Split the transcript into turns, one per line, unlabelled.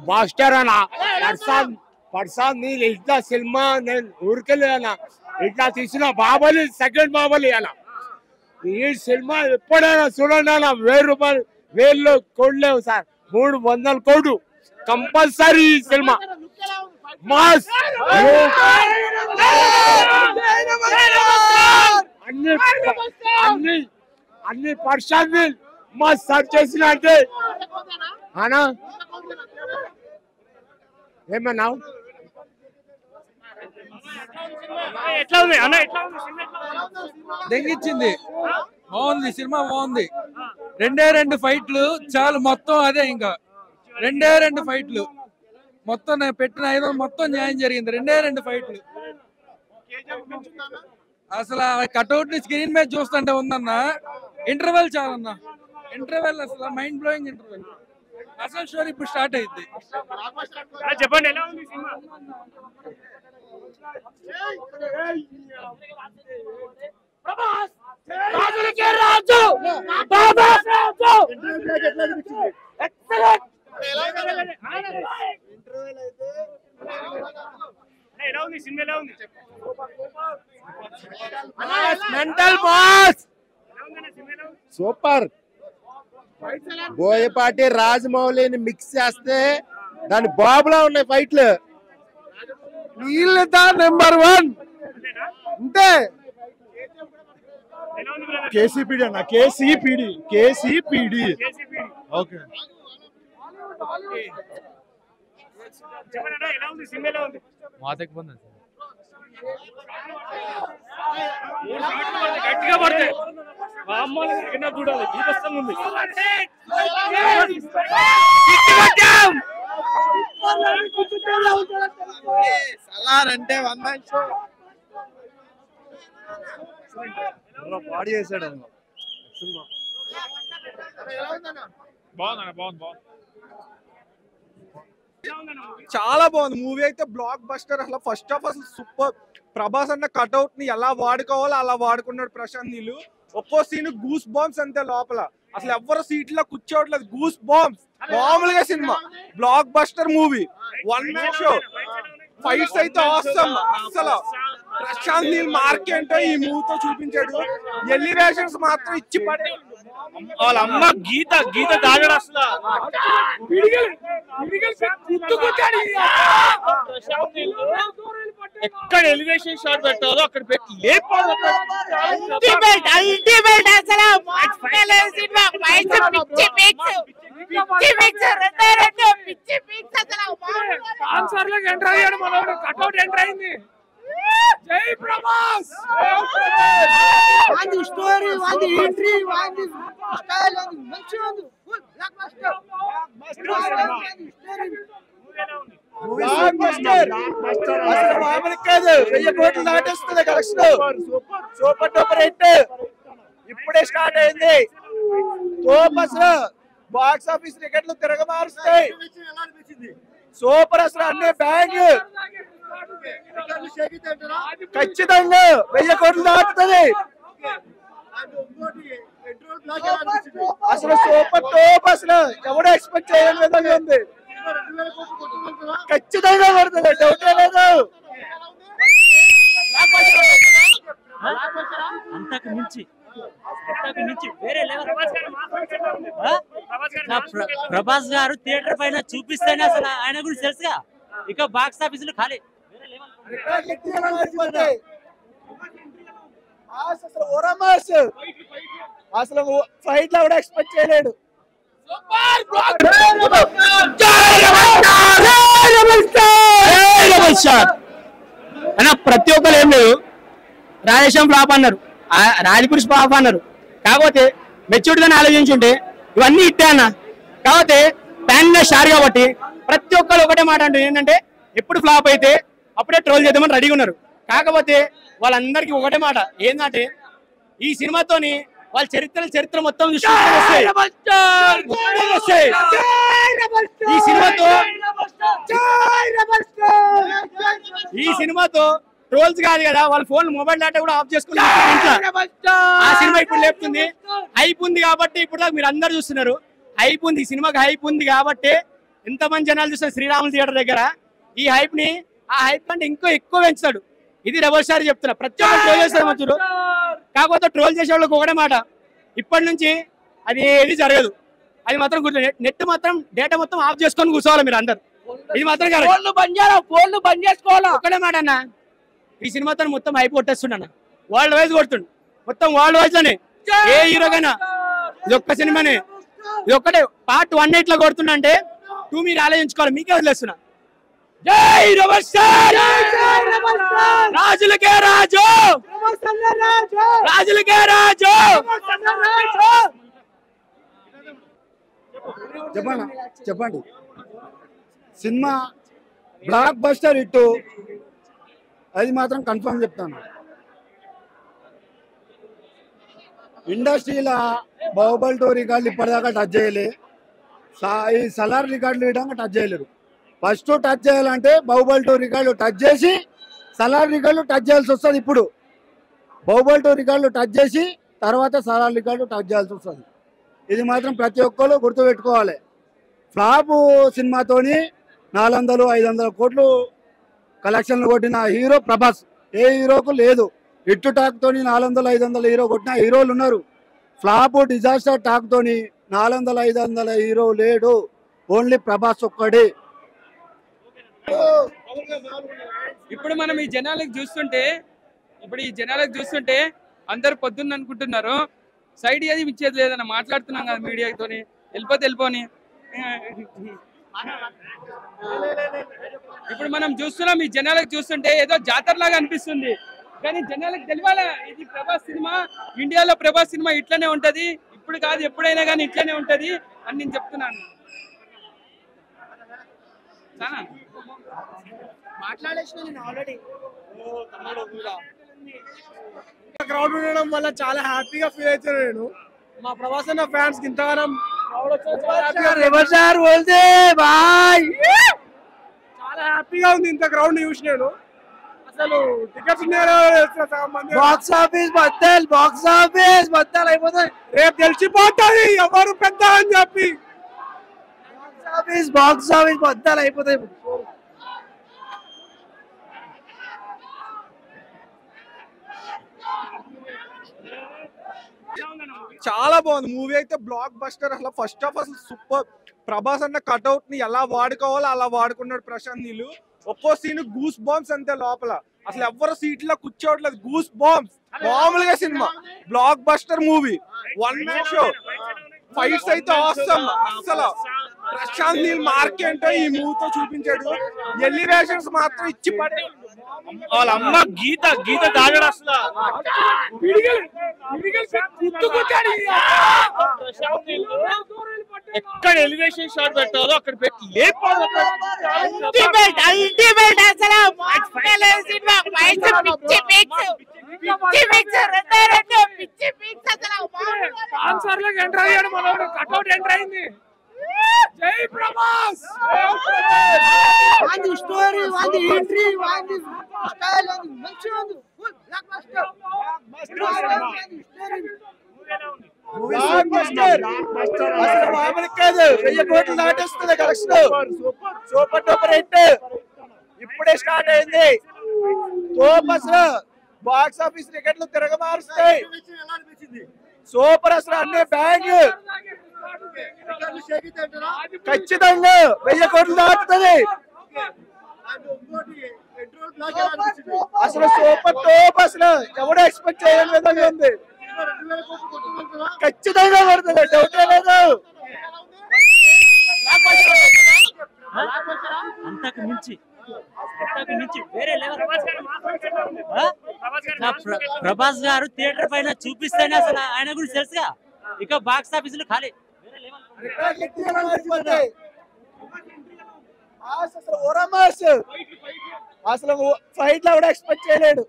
Master అన్న పర్సాద్ నీళ్ళు ఇట్లా సినిమా నేను ఊరికెళ్ళాను ఇట్లా తీసిన బాబలి సెకండ్ బాబలి అలా ఈ సినిమా ఎప్పుడైనా చూడండి అన్న 1000 రూపాయలు 1000 కోట్లేవు సార్ 300 కోట్లు కంపల్సరీ ఈ సినిమా మాస్ అన్ని పర్సన్ మస్త్ సర్చ్ చేసిన అంటే అనా ఏమన్నావు
దెంగిచ్చింది బాగుంది సినిమా బాగుంది 2 ఫైట్లు చాలు మొత్తం అదే ఇంకా 2 ఫైట్లు మొత్తం నేను పెట్టిన 5 మొత్తం న్యాయం జరిగింది 2 ఫైట్లు అసలు కట్అవుట్ ని స్క్రీన్ మీద చూస్తుంటే ఉందన్న ఇంటర్వెల్ చాలన్నా ఇంటర్వెల్ అసలు మైండ్ బ్లోయింగ్ ఇంటర్వెల్ అసలు స్టోరీ ఇప్పుడు స్టార్ట్ అయింది
చెప్పండి ఎలా ఉంది సినిమా ప్రభాస్ రాజులకి రాజు ప్రభాస్ రాజు ఎక్సలెంట్ ఇంటర్వెల్ అయితే ఎలా ఉంది సినిమా ఎలా ఉంది
మెంటల్ బాస్ సూపర్ బోయపాటి రాజమౌళిని మిక్స్ చేస్తే దాని బాబులా ఉన్నాయి ఫైట్లు వీళ్ళదా నెంబర్ 1 అంతే కేసీపీడి అన్న కేసీపీడి ఓకే
చెప్పండి ఎలా ఉంది సినిమా ఎలా ఉంది
మాతకి పొంది
గట్టిగా పడితే అమ్మాయినా చూడాలి దీపస్తంగా ఉంది
అంటే పాడి చేశాడు
చాలా బాగుంది మూవీ అయితే బ్లాక్ బస్టర్ అసలు ఫస్ట్ ఆఫ్ అసలు సూపర్ ప్రభాస్ అన్న కట్అవుట్ ని ఎలా వాడుకోవాలో అలా వాడుకున్నాడు ప్రశాంత్ నీళ్ళు ఒక్కో సీన్ గూస్ బాంబ్స్ అంతే లోపల అసలు ఎవరు సీట్లో కూర్చోవట్లేదు గూస్ బాంబ్స్ మామూలుగా cinema blockbuster movie 1 man show fights అయితే ఆసమ్ అసలు ప్రశాంత్ నీల్ మార్క్ ఏంటో ఈ మూవీతో చూపించాడు ఎలివేషన్స్ మాత్రం ఇచ్చి పడే
వాళ్ళ అమ్మ గీత తాగడు అసలు ఎక్కడ ఎలివేషన్ షాట్ పెట్టాలో అక్కడ పెట్టి ఎంటర్ అయింది జై ప్రభాస్
స్టోరీ ఎంట్రీ స్టైల్ మంచిగా ఉంది ఫుల్ బ్లాక్ బస్టర్
మామూలు కాదు 1000 కోట్లు దాటేస్తుంది కలెక్షన్ సూపర్ డూపర్ హిట్ ఇప్పుడే స్టార్ట్ అయింది తోపు అసలు బాక్స్ ఆఫీస్ టికెట్లు తిరగమారుస్తాయి సూపర్ అసలు అన్ని బ్యాంక్ ఖచ్చితంగా 1000 కోట్లు దాటుతుంది అసలు సూపర్ టోప్ అసలు ఎవడో ఎక్స్పెక్ట్ చేయని విధంగా ఉంది ఖచ్చితంగా పడుతుంది డౌటే లేదు
అంతకు మించి వేరే లెవెల్ ప్రభాస్ గారు థియేటర్ పైన చూపిస్తేనే అసలు ఆయన గురించి తెలుసుగా ఇక బాక్స్ ఆఫీసులు ఖాళీ
అసలు ఫైట్ లో కూడా ఎక్స్పెక్ట్ చేయలేడు
ప్రతి ఒక్కరు ఏం లేదు రాజేశం ఫ్లాప్ అన్నారు రాజపురుష్ ఫ్లాప్ అన్నారు కాకపోతే మెచ్యూర్డ్గానే ఆలోచించుంటే ఇవన్నీ ఇట్టే అన్న కాకపోతే ప్యాన్ షార్ కాబట్టి ప్రతి ఒక్కరు ఒకటే మాట అంటే ఏంటంటే ఎప్పుడు ఫ్లాప్ అయితే అప్పుడే ట్రోల్ చేద్దామని రెడీగా ఉన్నారు కాకపోతే వాళ్ళందరికీ ఒకటే మాట ఏంటంటే ఈ సినిమాతోని వాళ్ళ చరిత్ర మొత్తం ఈ సినిమాతో ట్రోల్స్ కాదు కదా, వాళ్ళ ఫోన్ మొబైల్ డేటా కూడా ఆఫ్ చేసుకుని ఆ సినిమా ఇప్పుడు లేపుతుంది. హైప్ ఉంది కాబట్టి ఇప్పుడు మీరు అందరు చూస్తున్నారు. హైప్ ఉంది, ఈ సినిమాకి హైప్ ఉంది కాబట్టి ఎంతమంది జనాలు చూస్తారు శ్రీరాములు థియేటర్ దగ్గర. ఈ హైప్ ని ఆ హైప్ కంటే ఇంకో ఎక్కువ పెంచుతాడు. ఇది రెబల్ స్టార్ చెప్తున్నా. ప్రతి ఒక్కరు ట్రోల్ చేస్తారు మంచుడు. కాకపోతే ట్రోల్ చేసే వాళ్ళకి ఒకటే మాట, ఇప్పటి నుంచి అది ఏది జరగదు. అది మాత్రం గుర్తు. నెట్ మాత్రం డేటా మొత్తం ఆఫ్ చేసుకొని కూర్చోవాలి మీరు అందరు. ఇది మాత్రం ఫోన్లు బంద్ చేసుకోవాలి. ఒకటే మాట అన్న, ఈ సినిమాతో మొత్తం హైప్ కొట్టేస్తుండ. వరల్డ్ వైజ్ కొడుతుండు, మొత్తం వరల్డ్ వైజ్ లోనే. ఏ హీరోకైనా ఇది ఒక్క సినిమానే, ఇది ఒక్కటే పార్ట్ 1 ఇట్లా కొడుతుండే 2 మీరు ఆలోచించుకోవాలి. మీకే వదిలేస్తున్నా. జై రెబల్ స్టార్, రాజులకే రాజు, రాజులకే రాజు.
చెప్పండి. సినిమా బ్లాక్ బస్టర్ హిట్, అది మాత్రం కన్ఫర్మ్ చెప్తాను. ఇండస్ట్రీలో బాహుబలి 2 రికార్డులు ఇప్పటిదాకా టచ్ చేయలే. ఈ సలార్ రికార్డులు ఇవ్వడానికి టచ్ చేయలేరు. ఫస్ట్ టచ్ చేయాలంటే బాహుబలి 2 రికార్డులు టచ్ చేసి సలార్ రికార్డులు టచ్ చేయాల్సి వస్తుంది. ఇప్పుడు బాహుబలి 2 రికార్డులు టచ్ చేసి తర్వాత సలార్ రికార్డులు టచ్ చేయాల్సి వస్తుంది. ఇది మాత్రం ప్రతి ఒక్కరు గుర్తుపెట్టుకోవాలి. ఫ్లాప్ సినిమాతోని 400-500 కోట్లు కలెక్షన్లు కొట్టిన హీరో ప్రభాస్. ఏ హీరోకు లేదు. హిట్ టాక్ తోని 400-500 హీరో కొట్టిన హీరోలు ఉన్నారు. ఫ్లాప్ డిజాస్టర్ టాక్ తోని 400-500 హీరో లేడు. ఓన్లీ ప్రభాస్ ఒక్కడే.
ఇప్పుడు మనం ఈ జనాలకు చూస్తుంటే అందరు పొద్దున్న అనుకుంటున్నారు సైడ్ ఏది ఇచ్చేది లేదన్న. మాట్లాడుతున్నాం కదా మీడియాతోని, వెళ్ళిపోని. ఇప్పుడు మనం చూస్తున్నాం, ఈ జనాలకు చూస్తుంటే ఏదో జాతరలాగా అనిపిస్తుంది. కానీ జనాలకు తెలియాలా ఇది ప్రభాస్ సినిమా, ఇండియాలో ప్రభాస్ సినిమా ఇట్లనే ఉంటది. ఇప్పుడు కాదు, ఎప్పుడైనా కానీ ఇట్లనే ఉంటది అని నేను చెప్తున్నాను.
క్రౌడ్ ఉండడం వల్ల చాలా హ్యాపీగా ఫీల్ అవుతాను నేను. మా ప్రభాస్ అన్న ఫ్యాన్స్ ఇంతగానం చాలా హ్యాపీగా ఉంది. ఇంత క్రౌడ్ చూసి నేను అసలు టికెట్స్ బాక్స్ ఆఫీస్ బద్దలు అయిపోతాయి. రేపు తెలిసిపోతుంది ఎవరు పెద్ద అని చెప్పి. బాక్స్ ఆఫీస్ బద్దలు అయిపోతాయి. చాలా బాగుంది మూవీ అయితే. Block buster. అసలు ఫస్ట్ ఆఫ్ అసలు సూపర్. ప్రభాస్ అన్న కట్అవుట్ ని ఎలా వాడుకోవాలో అలా వాడుకున్నాడు ప్రశాంత్ నీళ్ళు. ఒక్కో సీన్ గూస్ బాంబ్స్ అంతే లోపల. అసలు ఎవరు సీట్లో కూర్చోవట్లేదు. Goosebumps. మామూలుగా cinema blockbuster movie. 1 man show. Fights అయితే అవసరం. అసలు ప్రశాంత్ నీల్ మార్క్ ఏంటో ఈ మూవీతో చూపించాడు. ఎలివేషన్స్ మాత్రం ఇచ్చి పడే.
వాళ్ళ అమ్మ గీత తాగడు అసలు. ఎక్కడ ఎలివేషన్ షాట్ పెట్టాలో అక్కడ పెట్టి ఎంటర్ అయ్యాడు. మన కట్అవుట్ ఎంటర్ అయింది. జై ప్రభాస్.
స్టోరీ ఎంట్రీ స్టైల్ మంచిగా ఉంది.
మామూలు కాదు. 1000 కోట్లు దాటేస్తుంది కలెక్షన్. Super duper hit. ఇప్పుడే స్టార్ట్ అయింది. అసలు బాక్స్ ఆఫీస్ టికెట్లు తిరగమారుస్తాయి. సూపర్. అసలు అన్ని బ్యాంక్ ఖచ్చితంగా 1000 కోట్లు దాటుతుంది. అసలు సూపర్ టోప్. అసలు ఎవడో ఎక్స్పెక్ట్ చేయని విధంగా ఉంది. ఖచ్చితంగా పడుతుంది, డౌటే లేదు.
అంతకు మించి వేరే లెవెల్. ప్రభాస్ గారు థియేటర్ పైన చూపిస్తేనే అసలు ఆయన గురించి తెలుసుగా. ఇక బాక్స్ ఆఫీసులు ఖాళీ.
అసలు ఫైట్ లో కూడా ఎక్స్పెక్ట్ చేయలేడు.